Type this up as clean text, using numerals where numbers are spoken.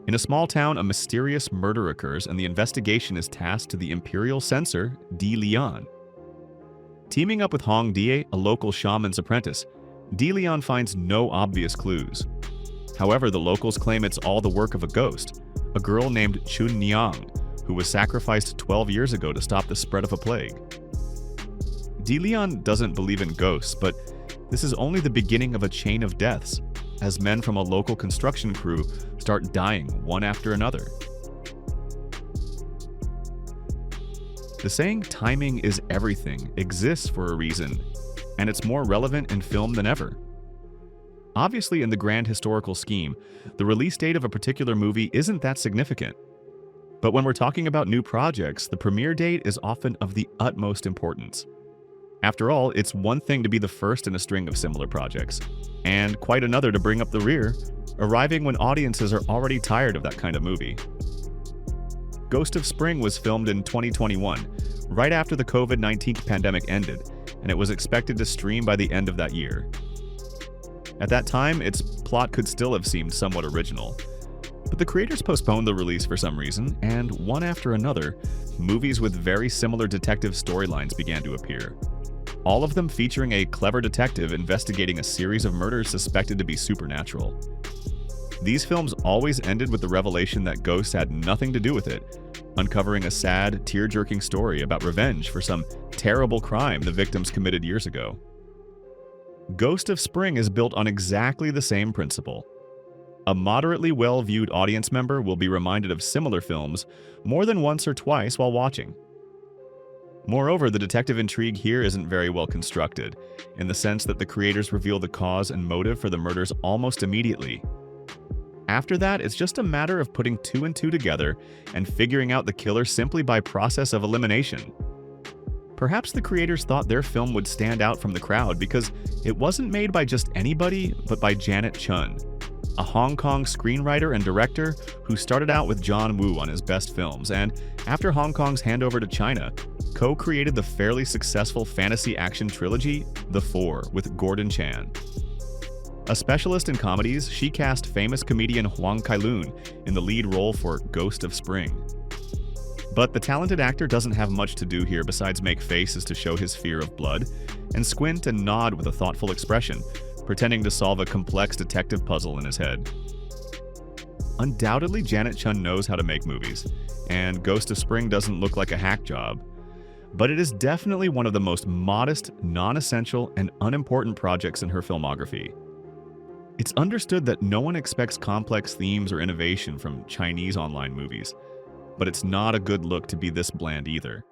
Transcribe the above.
In a small town, a mysterious murder occurs and the investigation is tasked to the imperial censor, Di Lian. Teaming up with Hong Die, a local shaman's apprentice, Di Lian finds no obvious clues. However, the locals claim it's all the work of a ghost, a girl named Chun, who was sacrificed 12 years ago to stop the spread of a plague. Di Lian doesn't believe in ghosts, but this is only the beginning of a chain of deaths, as men from a local construction crew start dying one after another. The saying "timing is everything" exists for a reason, and it's more relevant in film than ever. Obviously, in the grand historical scheme, the release date of a particular movie isn't that significant. But when we're talking about new projects, the premiere date is often of the utmost importance. After all, it's one thing to be the first in a string of similar projects, and quite another to bring up the rear, arriving when audiences are already tired of that kind of movie. Ghost of Spring was filmed in 2021, right after the COVID-19 pandemic ended, and it was expected to stream by the end of that year. At that time, its plot could still have seemed somewhat original. But the creators postponed the release for some reason, and one after another, movies with very similar detective storylines began to appear. All of them featuring a clever detective investigating a series of murders suspected to be supernatural. These films always ended with the revelation that ghosts had nothing to do with it, uncovering a sad, tear-jerking story about revenge for some terrible crime the victims committed years ago. Ghost of Spring is built on exactly the same principle. A moderately well-viewed audience member will be reminded of similar films more than once or twice while watching. Moreover, the detective intrigue here isn't very well constructed, in the sense that the creators reveal the cause and motive for the murders almost immediately. After that, it's just a matter of putting two and two together and figuring out the killer simply by process of elimination. Perhaps the creators thought their film would stand out from the crowd because it wasn't made by just anybody, but by Janet Chun, a Hong Kong screenwriter and director who started out with John Woo on his best films, and after Hong Kong's handover to China, co-created the fairly successful fantasy action trilogy, The Four, with Gordon Chan. A specialist in comedies, she cast famous comedian Huang Cai-Lun in the lead role for Ghost of Spring. But the talented actor doesn't have much to do here besides make faces to show his fear of blood, and squint and nod with a thoughtful expression, pretending to solve a complex detective puzzle in his head. Undoubtedly, Janet Chun knows how to make movies, and Ghost of Spring doesn't look like a hack job. But it is definitely one of the most modest, non-essential, and unimportant projects in her filmography. It's understood that no one expects complex themes or innovation from Chinese online movies, but it's not a good look to be this bland either.